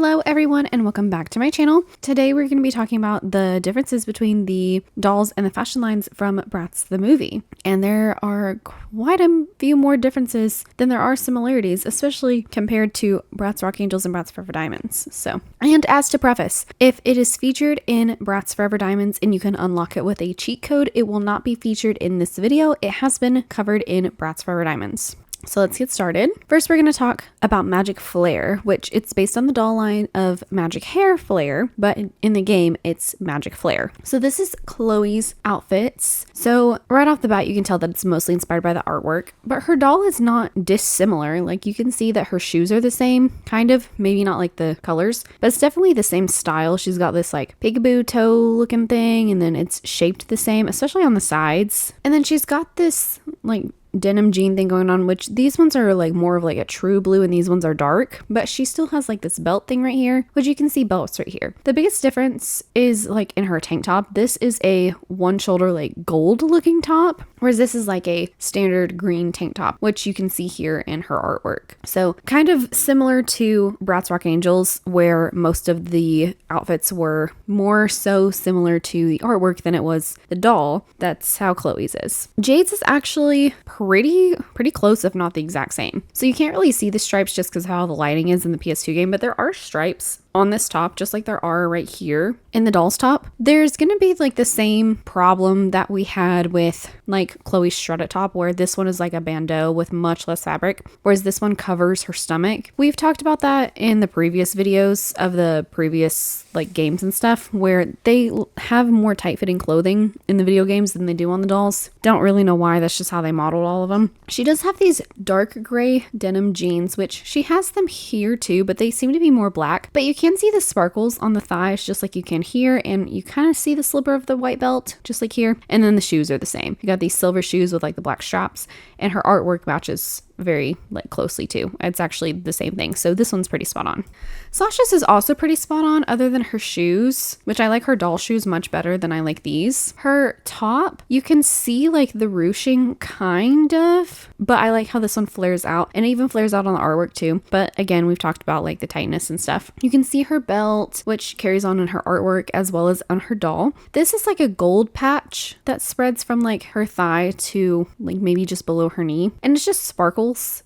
Hello everyone and welcome back to my channel. Today we're going to be talking about the differences between the dolls and the fashion lines from Bratz the movie. And there are quite a few more differences than there are similarities, especially compared to Bratz Rock Angels and Bratz Forever Diamonds. And as to preface, if it is featured in Bratz Forever Diamonds and you can unlock it with a cheat code, it will not be featured in this video. It has been covered in Bratz Forever Diamonds. So let's get started. First, we're going to talk about Magic Flare, which it's based on the doll line of Magic Hair Flare, but in the game, it's Magic Flare. So this is Chloe's outfits. So right off the bat, you can tell that it's mostly inspired by the artwork, but her doll is not dissimilar. Like you can see that her shoes are the same, kind of, maybe not like the colors, but it's definitely the same style. She's got this like peekaboo toe looking thing, and then it's shaped the same, especially on the sides. And then she's got this like denim jean thing going on, which these ones are like more of like a true blue and these ones are dark, but she still has like this belt thing right here, which you can see belts right here. The biggest difference is like in her tank top. This is a one shoulder like gold looking top, whereas this is like a standard green tank top, which you can see here in her artwork. So kind of similar to Bratz Rock Angels, where most of the outfits were more so similar to the artwork than it was the doll. That's how Chloe's is. Jade's is actually pretty close, if not the exact same. So you can't really see the stripes just because how the lighting is in the PS2 game, but there are stripes on this top, just like there are right here in the doll's top. There's gonna be like the same problem that we had with like Chloe's shredded top, where this one is like a bandeau with much less fabric, whereas this one covers her stomach. We've talked about that in the previous videos of the previous like games and stuff, where they have more tight-fitting clothing in the video games than they do on the dolls. Don't really know why, that's just how they modeled all of them. She does have these dark gray denim jeans, which she has them here too, but they seem to be more black. But you can see the sparkles on the thighs just like you can here, and you kind of see the slipper of the white belt just like here. And then the shoes are the same. You got these silver shoes with like the black straps, and her artwork matches very like closely too. It's actually the same thing. So this one's pretty spot on. Sasha's is also pretty spot on other than her shoes, which I like her doll shoes much better than I like these. Her top, you can see like the ruching kind of, but I like how this one flares out, and it even flares out on the artwork too. But again, we've talked about like the tightness and stuff. You can see her belt, which carries on in her artwork as well as on her doll. This is like a gold patch that spreads from like her thigh to like maybe just below her knee, and it's just sparkles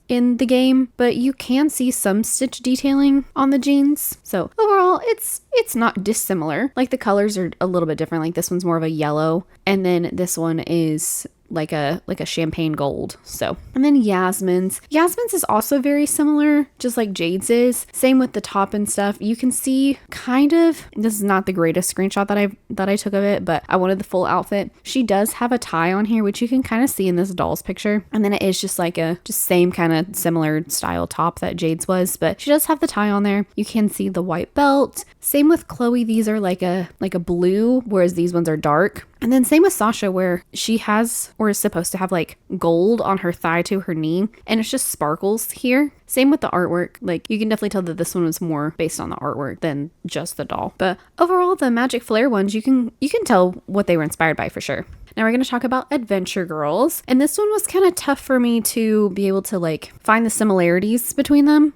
in the game, but you can see some stitch detailing on the jeans. So overall, it's not dissimilar. Like the colors are a little bit different. Like this one's more of a yellow, and then this one is like a champagne gold. So, and then Yasmin's is also very similar, just like Jade's is. Same with the top and stuff. You can see kind of, this is not the greatest screenshot that I took of it, but I wanted the full outfit. She does have a tie on here, which you can kind of see in this doll's picture. And then it is just like just same kind of similar style top that Jade's was, but she does have the tie on there. You can see the white belt. Same with Chloe. These are like a blue, whereas these ones are dark. And then same with Sasha, where she has or is supposed to have like gold on her thigh to her knee, and it's just sparkles here. Same with the artwork. Like you can definitely tell that this one was more based on the artwork than just the doll. But overall, the Magic Flare ones, you can tell what they were inspired by for sure. Now we're going to talk about Adventure Girls, and this one was kind of tough for me to be able to like find the similarities between them.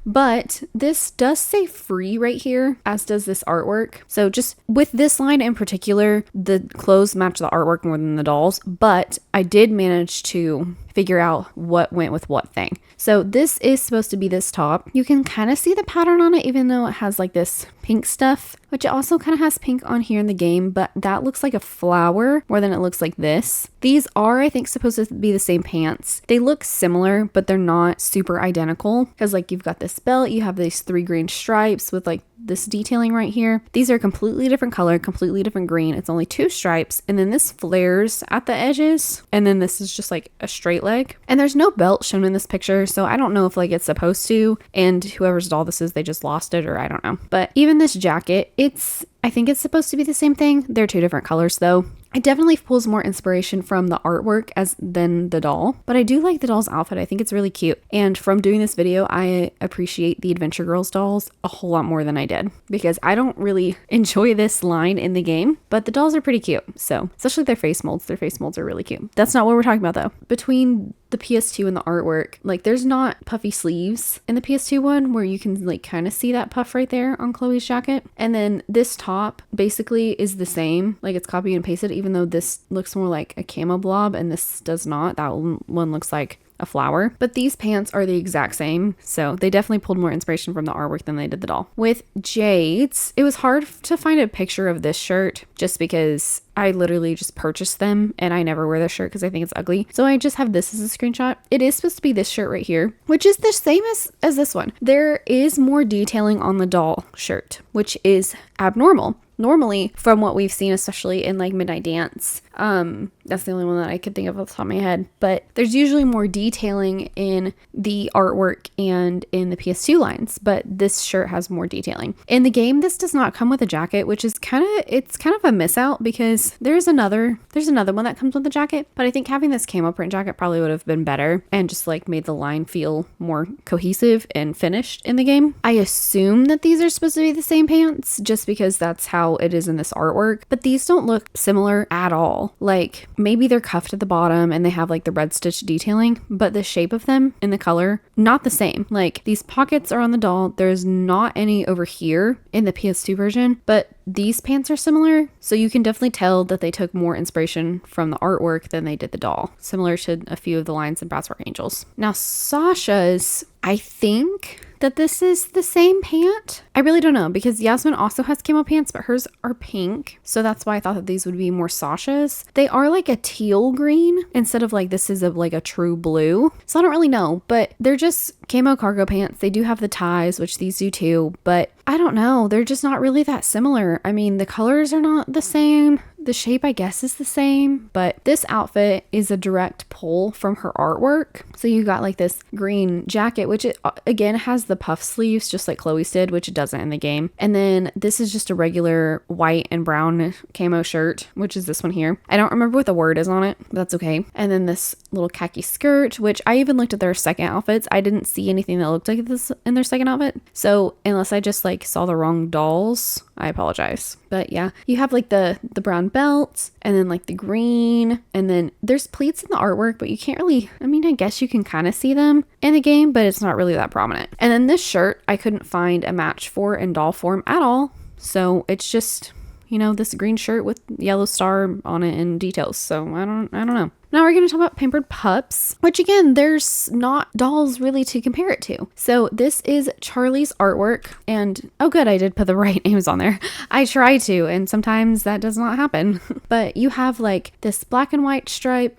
But this does say free right here, as does this artwork. So just with this line in particular, the clothes match the artwork more than the dolls, but I did manage to figure out what went with what thing. So this is supposed to be this top. You can kind of see the pattern on it, even though it has like this pink stuff, which it also kind of has pink on here in the game, but that looks like a flower more than it looks like this. These are, I think, supposed to be the same pants. They look similar, but they're not super identical, because like you've got this belt, you have these 3 green stripes with like this detailing right here. These are completely different color, completely different green. It's only 2 stripes, and then this flares at the edges, and then this is just like a straight leg. And there's no belt shown in this picture, so I don't know if like it's supposed to, and whoever's doll this is, they just lost it, or I don't know. But even this jacket, I think it's supposed to be the same thing. They're 2 different colors though. It definitely pulls more inspiration from the artwork than the doll, but I do like the doll's outfit. I think it's really cute. And from doing this video, I appreciate the Adventure Girls dolls a whole lot more than I did, because I don't really enjoy this line in the game, but the dolls are pretty cute. So especially their face molds are really cute. That's not what we're talking about though. Between the PS2 and the artwork, like there's not puffy sleeves in the PS2 one where you can like kind of see that puff right there on Chloe's jacket. And then this top basically is the same, like it's copy and pasted, even though this looks more like a camo blob and this does not. That one looks like a flower, but these pants are the exact same, so they definitely pulled more inspiration from the artwork than they did the doll. With Jade's, it was hard to find a picture of this shirt just because I literally just purchased them and I never wear this shirt because I think it's ugly, so I just have this as a screenshot. It is supposed to be this shirt right here, which is the same as this one. There is more detailing on the doll shirt, which is abnormal. Normally, from what we've seen, especially in like Midnight Dance, that's the only one that I could think of off the top of my head, but there's usually more detailing in the artwork and in the PS2 lines, but this shirt has more detailing. In the game, this does not come with a jacket, which is kind of a miss out because there's another one that comes with a jacket, but I think having this camo print jacket probably would have been better and just like made the line feel more cohesive and finished in the game. I assume that these are supposed to be the same pants just because that's how it is in this artwork, but these don't look similar at all. Like maybe they're cuffed at the bottom and they have like the red stitch detailing, but the shape of them and the color, not the same. Like these pockets are on the doll. There's not any over here in the PS2 version, but these pants are similar. So you can definitely tell that they took more inspiration from the artwork than they did the doll, similar to a few of the lines in Bratz Angels. Now Sasha's, I think that this is the same pant. I really don't know because Yasmin also has camo pants, but hers are pink. So that's why I thought that these would be more Sasha's. They are like a teal green instead of like this is like a true blue. So I don't really know, but they're just camo cargo pants. They do have the ties, which these do too, but I don't know. They're just not really that similar. I mean, the colors are not the same. The shape, I guess, is the same, but this outfit is a direct pull from her artwork. So you got like this green jacket, which it, again has the puff sleeves, just like Chloe's did, which it doesn't in the game. And then this is just a regular white and brown camo shirt, which is this one here. I don't remember what the word is on it, but that's okay. And then this little khaki skirt, which I even looked at their second outfits. I didn't see anything that looked like this in their second outfit. So unless I just like saw the wrong dolls, I apologize. But yeah, you have like the brown belt and then like the green, and then there's pleats in the artwork, but you can't really, I mean, I guess you can kind of see them in the game, but it's not really that prominent. And then this shirt, I couldn't find a match for in doll form at all. So it's just, you know, this green shirt with yellow star on it and details. So I don't know. Now we're going to talk about Pampered Pups, which again, there's not dolls really to compare it to. So this is Charlie's artwork, and oh good, I did put the right names on there. I try to, and sometimes that does not happen. But you have like this black and white stripe,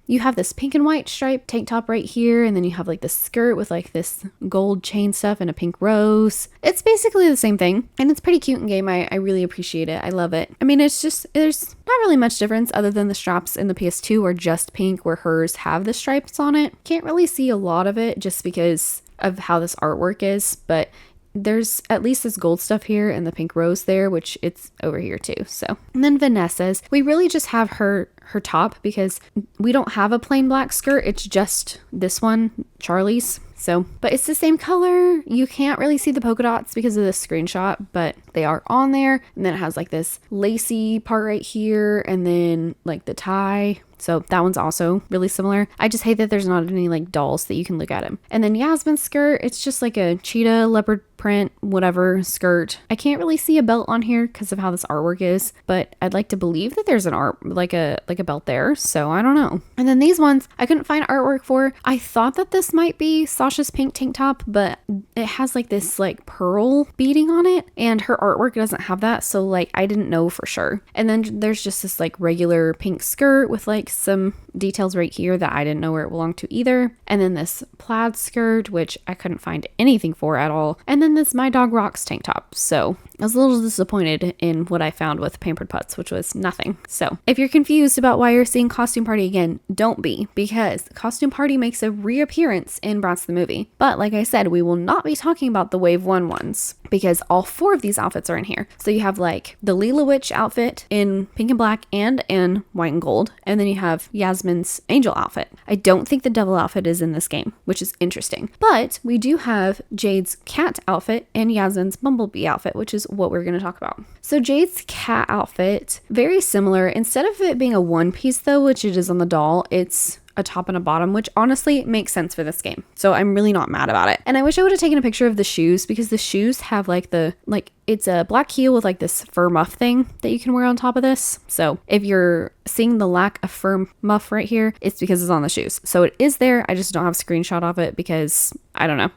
you have this pink and white stripe tank top right here, and then you have like this skirt with like this gold chain stuff and a pink rose. It's basically the same thing, and it's pretty cute in game. I really appreciate it. I love it. I mean, it's just, there's not really much difference other than the straps in the PS2 are just pink, where hers have the stripes on it. Can't really see a lot of it just because of how this artwork is, but there's at least this gold stuff here and the pink rose there, which it's over here too. So, and then Vanessa's, we really just have her top because we don't have a plain black skirt. It's just this one, Charlie's. So, but it's the same color. You can't really see the polka dots because of the screenshot, but they are on there. And then it has like this lacy part right here, and then like the tie. So that one's also really similar. I just hate that there's not any like dolls that you can look at them. And then Yasmin's skirt, it's just like a cheetah leopard print, whatever skirt. I can't really see a belt on here because of how this artwork is, but I'd like to believe that there's an like a belt there. So I don't know. And then these ones, I couldn't find artwork for. I thought that this might be Sasha's pink tank top, but it has like this like pearl beading on it, and her artwork doesn't have that. So like I didn't know for sure. And then there's just this like regular pink skirt with like some details right here that I didn't know where it belonged to either. And then this plaid skirt, which I couldn't find anything for at all. And then this My Dog Rocks tank top. So I was a little disappointed in what I found with Pampered Pups, which was nothing. So if you're confused about why you're seeing Costume Party again, don't be, because Costume Party makes a reappearance in Bratz the movie. But like I said, we will not be talking about the Wave 1 ones because all 4 of these outfits are in here. So you have like the Leela Witch outfit in pink and black and in white and gold. And then you have Yasmin's angel outfit. I don't think the devil outfit is in this game, which is interesting. But we do have Jade's cat outfit and Yasmin's bumblebee outfit, which is what we're going to talk about. So Jade's cat outfit, very similar. Instead of it being a one piece though, which it is on the doll, it's a top and a bottom, which honestly makes sense for this game. So I'm really not mad about it. And I wish I would have taken a picture of the shoes, because the shoes have like it's a black heel with like this fur muff thing that you can wear on top of this. So if you're seeing the lack of fur muff right here, it's because it's on the shoes. So it is there. I just don't have a screenshot of it because I don't know.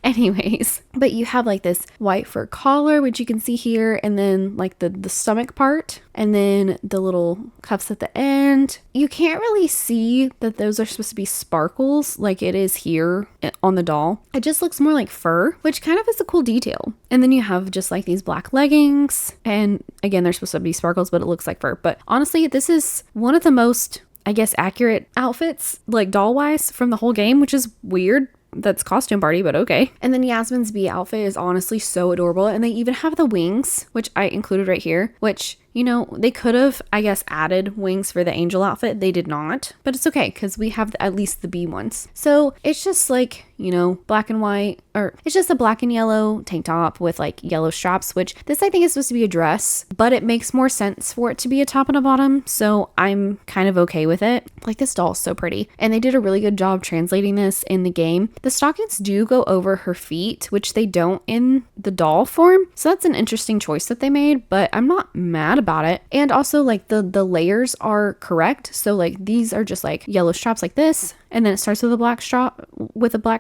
Anyways, but you have like this white fur collar, which you can see here, and then like the stomach part, and then the little cuffs at the end. You can't really see that those are supposed to be sparkles like it is here on the doll. It just looks more like fur, which kind of is a cool detail. And then you have just like these black leggings, and again, they're supposed to be sparkles, but it looks like fur. But honestly, this is one of the most, I guess, accurate outfits, like doll wise, from the whole game, which is weird. That's costume party, but okay. And then Yasmin's bee outfit is honestly so adorable. And they even have the wings, which I included right here, which, you know, they could have, I guess, added wings for the angel outfit. They did not, but it's okay because we have at least the bee ones. So it's just like, you know, black and white, or it's just a black and yellow tank top with like yellow straps, which this I think is supposed to be a dress, but it makes more sense for it to be a top and a bottom. So I'm kind of okay with it. Like, this doll is so pretty, and they did a really good job translating this in the game. The stockings do go over her feet, which they don't in the doll form. So that's an interesting choice that they made, but I'm not mad about it. And also like the layers are correct. So like these are just like yellow straps like this, and then it starts with a black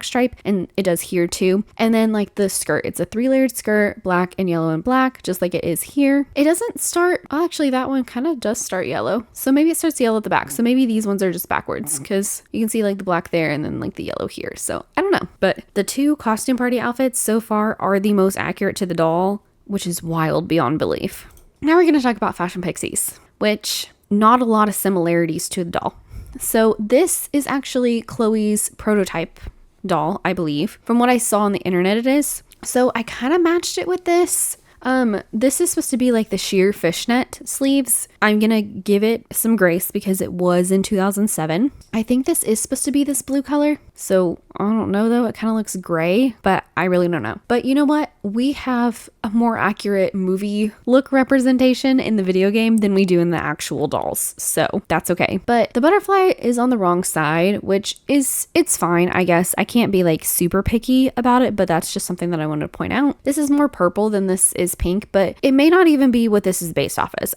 stripe, and it does here too. And then like the skirt, it's a 3-layered skirt, black and yellow and black, just like it is here. It doesn't start, oh, actually that one kind of does start yellow, so maybe it starts yellow at the back. So maybe these ones are just backwards, because you can see like the black there and then like the yellow here. So I don't know, but the two costume party outfits so far are the most accurate to the doll, which is wild beyond belief. Now we're going to talk about Fashion Pixies, which not a lot of similarities to the doll. So this is actually Chloe's prototype doll, I believe. From what I saw on the internet, it is. So I kind of matched it with this. This is supposed to be like the sheer fishnet sleeves. I'm gonna give it some grace because it was in 2007. I think this is supposed to be this blue color. So I don't know though, it kind of looks gray, but I really don't know. But you know what? We have a more accurate movie look representation in the video game than we do in the actual dolls. So that's okay. But the butterfly is on the wrong side, which is, it's fine, I guess. I can't be like super picky about it, but that's just something that I wanted to point out. This is more purple than this is pink, but it may not even be what this is based off as.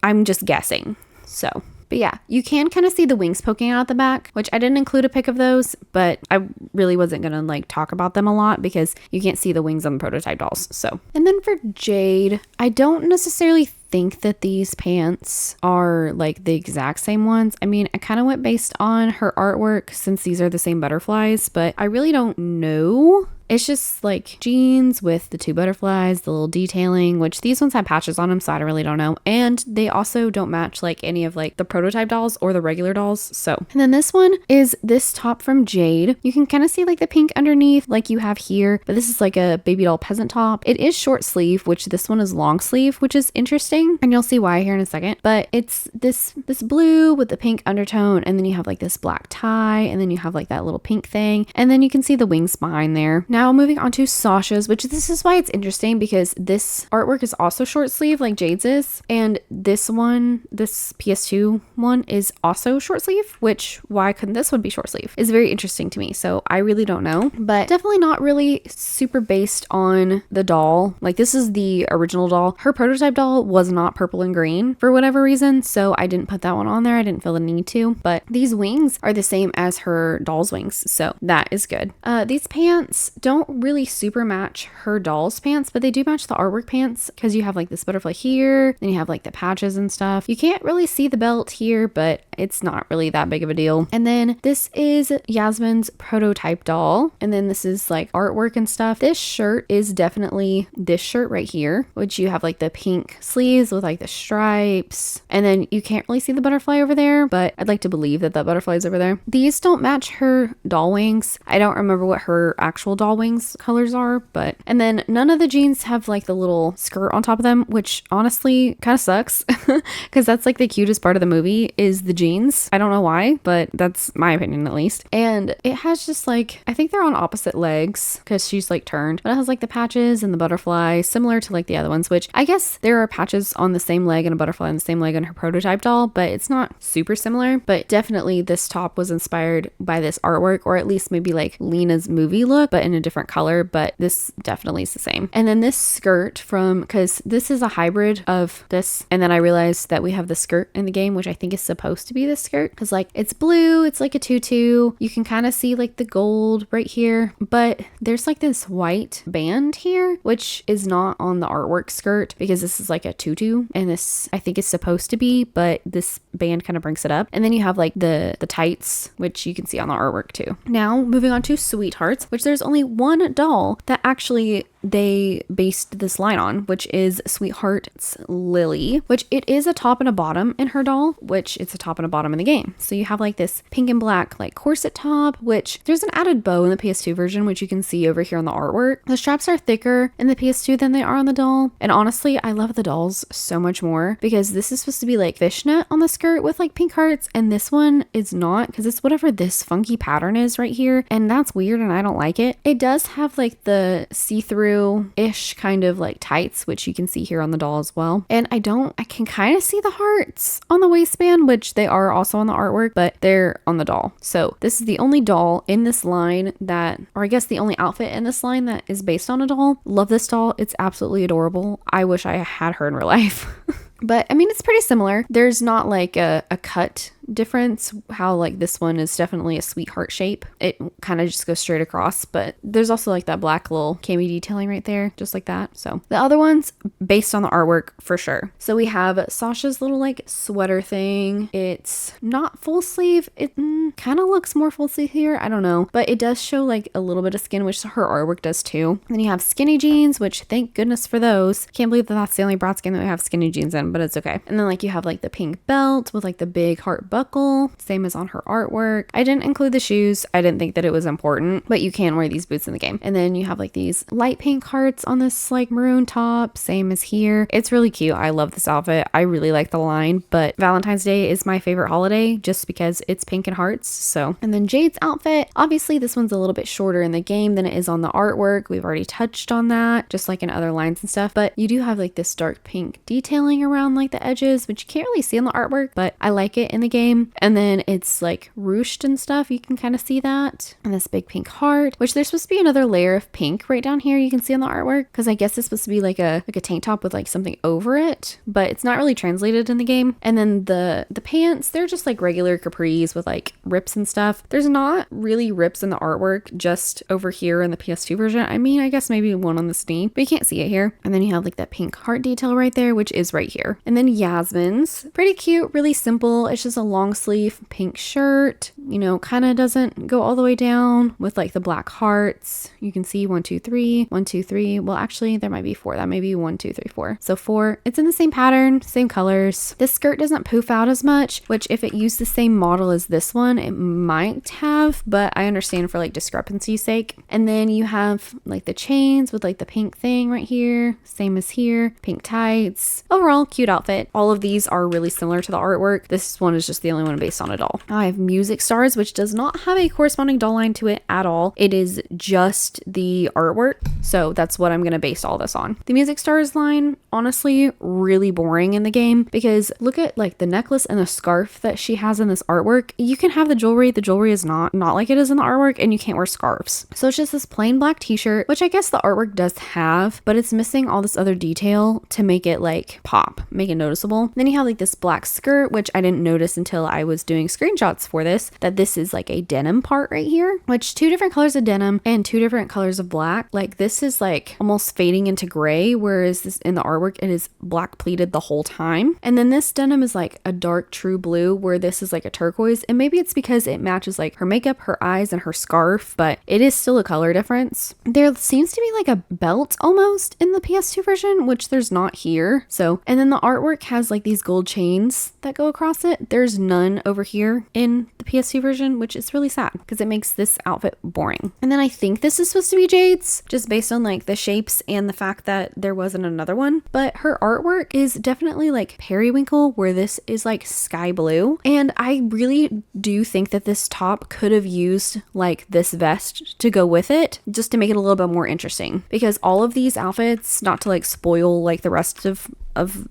I'm just guessing. So, but yeah, you can kind of see the wings poking out the back, which I didn't include a pic of those, but I really wasn't gonna like talk about them a lot because you can't see the wings on the prototype dolls. So, and then for Jade, I don't necessarily think that these pants are like the exact same ones. I mean, I kind of went based on her artwork since these are the same butterflies, but I really don't know. It's just like jeans with the two butterflies, the little detailing, which these ones have patches on them, so I really don't know. And they also don't match like any of like the prototype dolls or the regular dolls. So, and then this one is this top from Jade. You can kind of see like the pink underneath like you have here, but this is like a baby doll peasant top. It is short sleeve, which this one is long sleeve, which is interesting. And you'll see why here in a second. But it's this blue with the pink undertone, and then you have like this black tie, and then you have like that little pink thing, and then you can see the wings behind there. Now moving on to Sasha's, which this is why it's interesting because this artwork is also short sleeve like Jade's is, and this one, this PS2 one, is also short sleeve, which why couldn't this one be short sleeve is very interesting to me. So I really don't know, but definitely not really super based on the doll. Like, this is the original doll. Her prototype doll was not purple and green for whatever reason, so I didn't put that one on there. I didn't feel the need to, but these wings are the same as her doll's wings, so that is good. These pants don't really super match her doll's pants, but they do match the artwork pants because you have like this butterfly here, then you have like the patches and stuff. You can't really see the belt here, but it's not really that big of a deal. And then this is Yasmin's prototype doll, and then this is like artwork and stuff. This shirt is definitely this shirt right here, which you have like the pink sleeves with like the stripes, and then you can't really see the butterfly over there, but I'd like to believe that butterfly is over there. These don't match her doll wings. I don't remember what her actual doll wings colors are, but, and then none of the jeans have like the little skirt on top of them, which honestly kind of sucks because that's like the cutest part of the movie is the jeans jeans. I don't know why, but that's my opinion at least. And it has just like, I think they're on opposite legs because she's like turned, but it has like the patches and the butterfly similar to like the other ones, which I guess there are patches on the same leg and a butterfly on the same leg on her prototype doll, but it's not super similar. But definitely this top was inspired by this artwork, or at least maybe like Lena's movie look, but in a different color. But this definitely is the same. And then this skirt because this is a hybrid of this, and then I realized that we have the skirt in the game, which I think is supposed to be the skirt because like it's blue, it's like a tutu. You can kind of see like the gold right here, but there's like this white band here, which is not on the artwork skirt because this is like a tutu, and this I think is supposed to be, but this band kind of brings it up. And then you have like the tights, which you can see on the artwork too. Now moving on to Sweethearts, which there's only one doll that actually they based this line on, which is Sweetheart's Lily, which it is a top and a bottom in her doll, which it's a top and a bottom in the game. So you have like this pink and black like corset top, which there's an added bow in the PS2 version, which you can see over here on the artwork. The straps are thicker in the PS2 than they are on the doll. And honestly, I love the dolls so much more because this is supposed to be like fishnet on the skirt with like pink hearts, and this one is not because it's whatever this funky pattern is right here, and that's weird and I don't like it. It does have like the see-through-ish kind of like tights, which you can see here on the doll as well. And I can kind of see the hearts on the waistband, which they are also on the artwork, but they're on the doll. So this is the only doll in this line that, or I guess the only outfit in this line that is based on a doll. Love this doll. It's absolutely adorable. I wish I had her in real life. But I mean, it's pretty similar. There's not like a cut difference, how like this one is definitely a sweetheart shape. It kind of just goes straight across, but there's also like that black little cami detailing right there, just like that. So the other ones based on the artwork for sure. So we have Sasha's little like sweater thing. It's not full sleeve. It kind of looks more full sleeve here. I don't know, but it does show like a little bit of skin, which her artwork does too. And then you have skinny jeans, which thank goodness for those. Can't believe that that's the only Bratz game that we have skinny jeans in, but it's okay. And then like you have like the pink belt with like the big heart buckle, same as on her artwork. I didn't include the shoes. I didn't think that it was important, but you can wear these boots in the game. And then you have like these light pink hearts on this like maroon top, same as here. It's really cute. I love this outfit. I really like the line, but Valentine's Day is my favorite holiday just because it's pink and hearts. So, and then Jade's outfit, obviously this one's a little bit shorter in the game than it is on the artwork. We've already touched on that, just like in other lines and stuff, but you do have like this dark pink detailing around like the edges, which you can't really see on the artwork, but I like it in the game. And then it's like ruched and stuff. You can kind of see that. And this big pink heart, which there's supposed to be another layer of pink right down here. You can see on the artwork, because I guess it's supposed to be like a tank top with like something over it, but it's not really translated in the game. And then the pants, they're just like regular capris with like rips and stuff. There's not really rips in the artwork, just over here in the PS2 version. I mean, I guess maybe one on the Steam, but you can't see it here. And then you have like that pink heart detail right there, which is right here. And then Yasmin's pretty cute, really simple. It's just a long sleeve pink shirt, you know, kind of doesn't go all the way down with like the black hearts. You can see 1 2 3 1 2 3. Well, actually there might be 4. That may be 1 2 3 4. So 4. It's in the same pattern, same colors. This skirt doesn't poof out as much, which if it used the same model as this one, it might have, but I understand for like discrepancy's sake. And then you have like the chains with like the pink thing right here, same as here, pink tights. Overall, cute outfit. All of these are really similar to the artwork. This one is just the only one based on a doll. I have Music Stars, which does not have a corresponding doll line to it at all. It is just the artwork. So that's what I'm going to base all this on. The Music Stars line, honestly, really boring in the game, because look at like the necklace and the scarf that she has in this artwork. You can have the jewelry. The jewelry is not like it is in the artwork, and you can't wear scarves. So it's just this plain black t-shirt, which I guess the artwork does have, but it's missing all this other detail to make it like pop, make it noticeable. Then you have like this black skirt, which I didn't notice until I was doing screenshots for this, that this is like a denim part right here, which 2 different colors of denim and 2 different colors of black. Like this is like almost fading into gray, whereas this in the artwork, it is black pleated the whole time. And then this denim is like a dark true blue, where this is like a turquoise. And maybe it's because it matches like her makeup, her eyes, and her scarf, but it is still a color difference. There seems to be like a belt almost in the PS2 version, which there's not here. So, and then the artwork has like these gold chains that go across it. There's none over here in the PS2 fantasy version, which is really sad because it makes this outfit boring. And then I think this is supposed to be Jade's, just based on like the shapes and the fact that there wasn't another one. But her artwork is definitely like periwinkle, where this is like sky blue. And I really do think that this top could have used like this vest to go with it, just to make it a little bit more interesting, because all of these outfits, not to like spoil like the rest of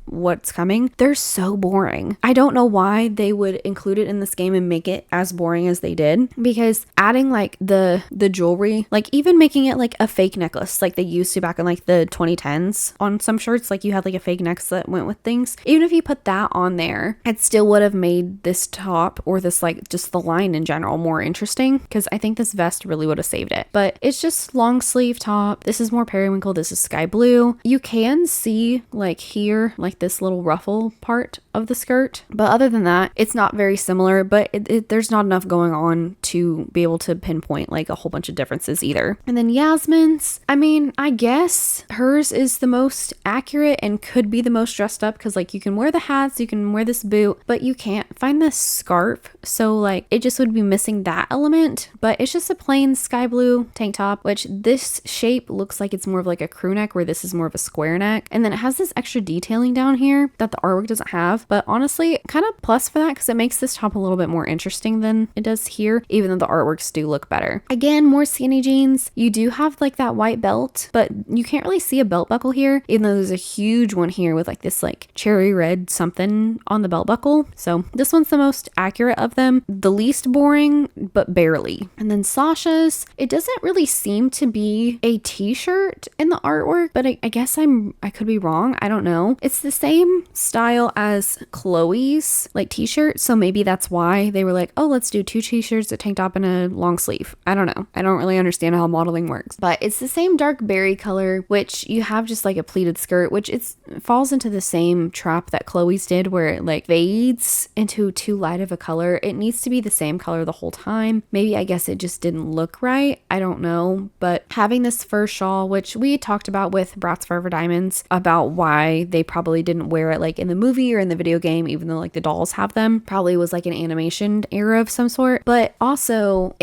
what's coming, they're so boring. I don't know why they would include it in this game and make it as boring as they did, because adding like the jewelry, like even making it like a fake necklace like they used to back in like the 2010s on some shirts, like you had like a fake necklace that went with things. Even if you put that on there, it still would have made this top, or this like just the line in general, more interesting, because I think this vest really would have saved it. But it's just long sleeve top. This is more periwinkle, this is sky blue. You can see like here like this little ruffle part of the skirt, but other than that, it's not very similar. But there's not enough going on to be able to pinpoint like a whole bunch of differences either. And then Yasmin's, I mean, I guess hers is the most accurate and could be the most dressed up, because like you can wear the hats, you can wear this boot, but you can't find this scarf, so like it just would be missing that element. But it's just a plain sky blue tank top, which this shape looks like it's more of like a crew neck, where this is more of a square neck, and then it has this extra detailing down here that the artwork doesn't have. But honestly, kind of plus for that, because it makes this top a little bit more interesting than it does here, even though the artworks do look better. Again, more skinny jeans. You do have like that white belt, but you can't really see a belt buckle here, even though there's a huge one here with like this like cherry red something on the belt buckle. So this one's the most accurate of them, the least boring, but barely. And then Sasha's, it doesn't really seem to be a t-shirt in the artwork, but I guess I could be wrong. I don't know. It's the same style as Chloe's like t-shirt, so maybe that's why they were like, oh, let's do two t-shirts, a tank top, and a long sleeve. I don't know. I don't really understand how modeling works, but it's the same dark berry color, which you have just like a pleated skirt, which it falls into the same trap that Chloe's did, where it like fades into too light of a color. It needs to be the same color the whole time. Maybe, I guess it just didn't look right. I don't know. But having this fur shawl, which we talked about with Bratz Forever Diamonds, about why they probably didn't wear it like in the movie or in the video game, even though like the dolls have them, probably was like an animation error of some sort. But also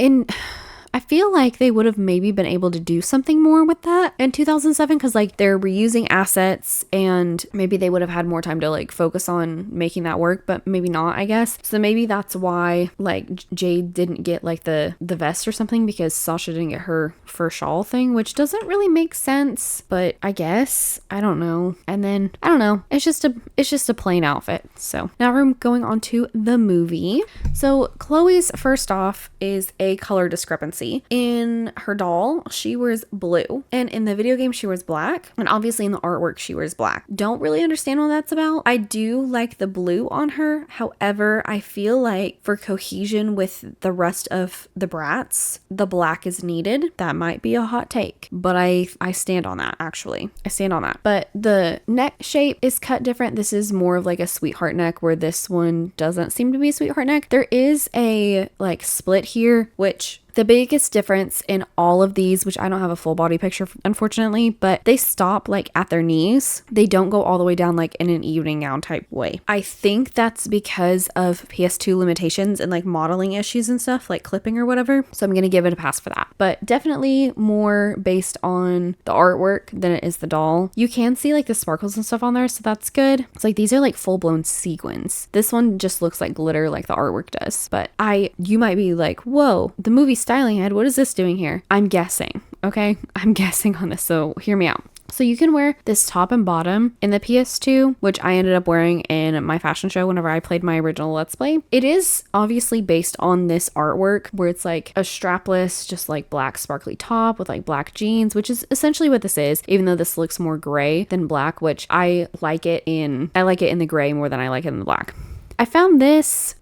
I feel like they would have maybe been able to do something more with that in 2007, because like they're reusing assets, and maybe they would have had more time to like focus on making that work, but maybe not, I guess. So maybe that's why like Jade didn't get like the vest or something, because Sasha didn't get her fur shawl thing, which doesn't really make sense, but I guess, I don't know. And then I don't know, it's just a plain outfit. So now we're going on to the movie. So Chloe's, first off, is a color discrepancy. In her doll, she wears blue, and in the video game she wears black, and obviously in the artwork she wears black. Don't really understand what that's about. I do like the blue on her. However, I feel like for cohesion with the rest of the Bratz, the black is needed. That might be a hot take, but I stand on that. Actually, I stand on that. But the neck shape is cut different. This is more of like a sweetheart neck, where this one doesn't seem to be a sweetheart neck. There is a like split here, which the biggest difference in all of these, which I don't have a full body picture, unfortunately, but they stop like at their knees. They don't go all the way down like in an evening gown type way. I think that's because of PS2 limitations and like modeling issues and stuff, like clipping or whatever. So I'm going to give it a pass for that. But definitely more based on the artwork than it is the doll. You can see like the sparkles and stuff on there, so that's good. It's like these are like full-blown sequins. This one just looks like glitter like the artwork does. But you might be like, whoa, the movie styling head, what is this doing here? I'm guessing, okay? I'm guessing on this, so hear me out. So you can wear this top and bottom in the PS2, which I ended up wearing in my fashion show whenever I played my original Let's Play. It is obviously based on this artwork, where it's like a strapless, just like black sparkly top with like black jeans, which is essentially what this is, even though this looks more gray than black, which I like it in the gray more than I like it in the black. I found this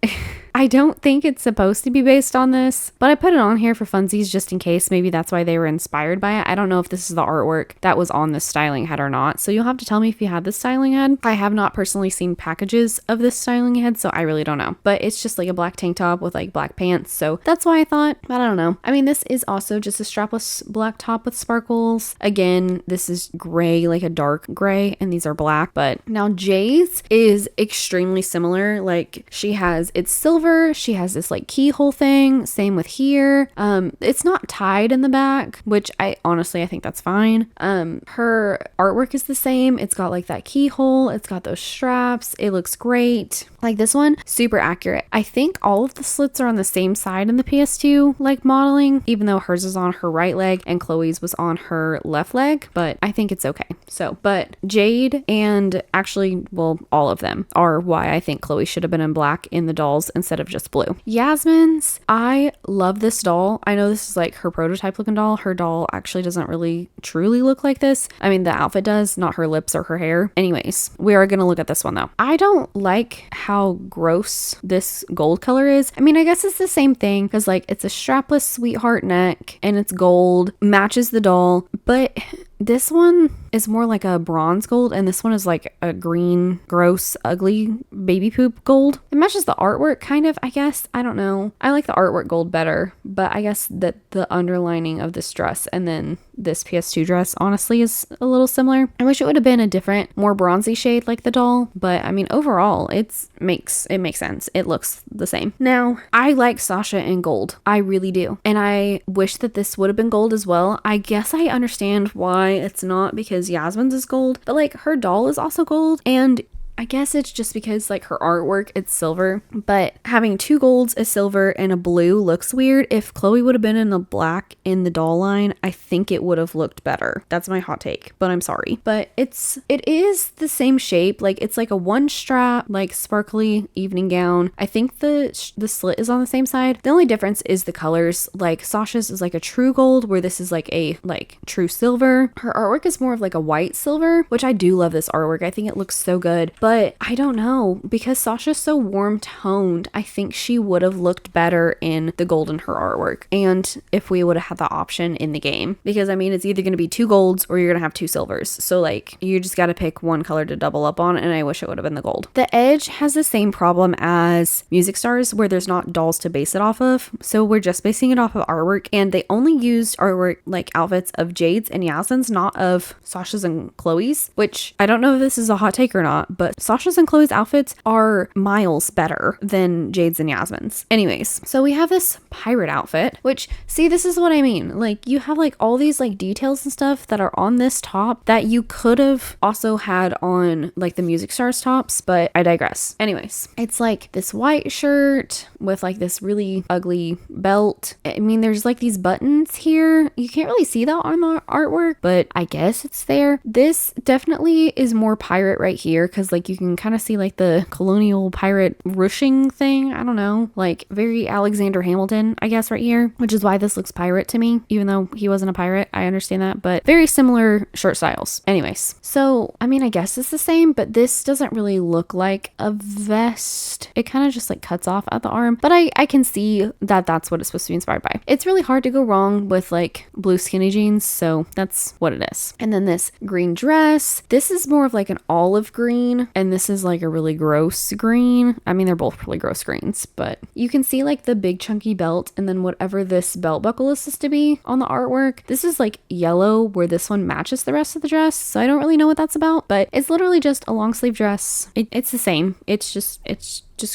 I don't think it's supposed to be based on this, but I put it on here for funsies just in case. Maybe that's why they were inspired by it. I don't know if this is the artwork that was on this styling head or not, so you'll have to tell me if you had this styling head. I have not personally seen packages of this styling head, so I really don't know. But it's just like a black tank top with like black pants, so that's why I thought, I don't know. I mean, this is also just a strapless black top with sparkles. Again, this is gray, like a dark gray, and these are black. But now Jay's is extremely similar. Like, she has, it's silver silver. She has this like keyhole thing. Same with here. It's not tied in the back, which I think that's fine. Her artwork is the same. It's got like that keyhole. It's got those straps. It looks great. Like this one, super accurate. I think all of the slits are on the same side in the PS2 like modeling, even though hers is on her right leg and Chloe's was on her left leg, but I think it's okay. So, but Jade and actually, well, all of them are why I think Chloe should have been in black in the dolls instead of just blue. Yasmin's, I love this doll. I know this is like her prototype looking doll. Her doll actually doesn't really truly look like this. I mean, the outfit does, not her lips or her hair. Anyways, we are going to look at this one though. I don't like how gross this gold color is. I mean, I guess it's the same thing because like it's a strapless sweetheart neck and it's gold, matches the doll, but this one is more like a bronze gold and this one is like a green, gross, ugly baby poop gold. It matches the artwork kind of, I guess. I don't know. I like the artwork gold better, but I guess that the underlining of this dress and then this PS2 dress honestly is a little similar. I wish it would have been a different, more bronzy shade like the doll, but I mean overall it makes sense. It looks the same. Now, I like Sasha in gold. I really do. And I wish that this would have been gold as well. I guess I understand why it's not because Yasmin's is gold, but like her doll is also gold, and I guess it's just because like her artwork, it's silver, but having two golds, a silver, and a blue looks weird. If Chloe would have been in the black in the doll line, I think it would have looked better. That's my hot take, but I'm sorry. But it is the same shape. Like it's like a one strap, like sparkly evening gown. I think the slit is on the same side. The only difference is the colors. Like Sasha's is like a true gold, where this is like a true silver. Her artwork is more of like a white silver, which I do love this artwork. I think it looks so good. But I don't know, because Sasha's so warm toned, I think she would have looked better in the gold in her artwork. And if we would have had the option in the game, because I mean, it's either going to be two golds or you're going to have two silvers. So like you just got to pick one color to double up on. And I wish it would have been the gold. The Edge has the same problem as Music Stars, where there's not dolls to base it off of. So we're just basing it off of artwork, and they only used artwork like outfits of Jade's and Yasmin's, not of Sasha's and Chloe's, which I don't know if this is a hot take or not, but Sasha's and Chloe's outfits are miles better than Jade's and Yasmin's. Anyways, so we have this pirate outfit, which, see, this is what I mean. Like, you have like all these like details and stuff that are on this top that you could have also had on like the Music Stars tops, but I digress. Anyways, it's like this white shirt with like this really ugly belt. I mean, there's like these buttons here. You can't really see that on the artwork, but I guess it's there. This definitely is more pirate right here, because like you can kind of see like the colonial pirate ruching thing. I don't know, like very Alexander Hamilton, I guess, right here, which is why this looks pirate to me, even though he wasn't a pirate. I understand that, but very similar shirt styles. Anyways, so I mean, I guess it's the same, but this doesn't really look like a vest. It kind of just like cuts off at the arm, but I can see that that's what it's supposed to be inspired by. It's really hard to go wrong with like blue skinny jeans, so that's what it is. And then this green dress, this is more of like an olive green, and this is like a really gross green. I mean, they're both really gross greens, but you can see like the big chunky belt, and then whatever this belt buckle is supposed to be on the artwork. This is like yellow, where this one matches the rest of the dress, so I don't really know what that's about, but it's literally just a long sleeve dress. It's the same. It's just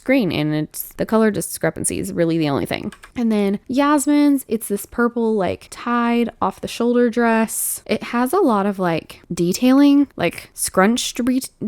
green, and it's the color discrepancy is really the only thing. And then Yasmin's, it's this purple like tied off the shoulder dress. It has a lot of like detailing, like scrunched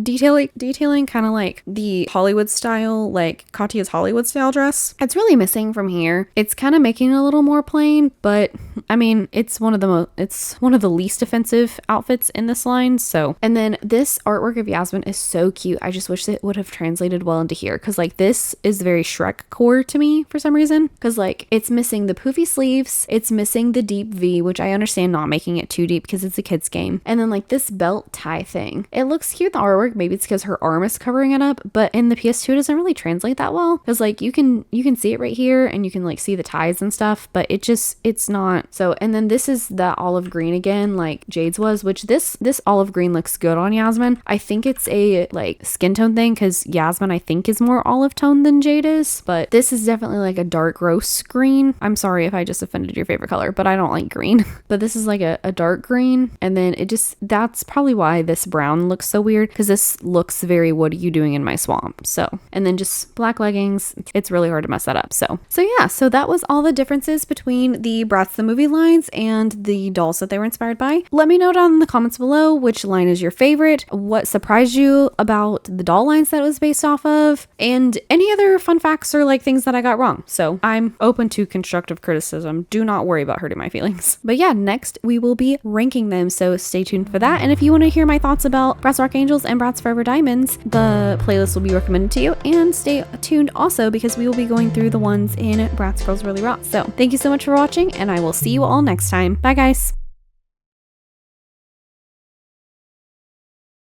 detailing, kind of like the Hollywood style, like Katya's Hollywood style dress. It's really missing from here. It's kind of making it a little more plain, but I mean, it's one of the least offensive outfits in this line. So, and then this artwork of Yasmin is so cute. I just wish it would have translated well into here, because like this is very Shrek core to me for some reason, because like it's missing the poofy sleeves, it's missing the deep V, which I understand not making it too deep because it's a kid's game, and then like this belt tie thing. It looks cute in the artwork, maybe it's because her arm is covering it up, but in the PS2 it doesn't really translate that well, because like you can see it right here, and you can like see the ties and stuff, but it's not. So, and then this is the olive green again, like Jade's was, which this olive green looks good on Yasmin. I think it's a like skin tone thing, because Yasmin I think is more olive olive tone than Jade is, but this is definitely like a dark gross green. I'm sorry if I just offended your favorite color, but I don't like green. But this is like a dark green, and then that's probably why this brown looks so weird, because this looks very, what are you doing in my swamp? So, and then just black leggings. It's really hard to mess that up. So yeah, so that was all the differences between the Bratz the movie lines and the dolls that they were inspired by. Let me know down in the comments below which line is your favorite, what surprised you about the doll lines that it was based off of, and any other fun facts or like things that I got wrong. So I'm open to constructive criticism. Do not worry about hurting my feelings. But yeah, next we will be ranking them, so stay tuned for that. And if you want to hear my thoughts about Bratz Rock Angels and Bratz Forever Diamonds, the playlist will be recommended to you, and stay tuned also because we will be going through the ones in Bratz Girls Really Rock. So thank you so much for watching, and I will see you all next time. Bye guys.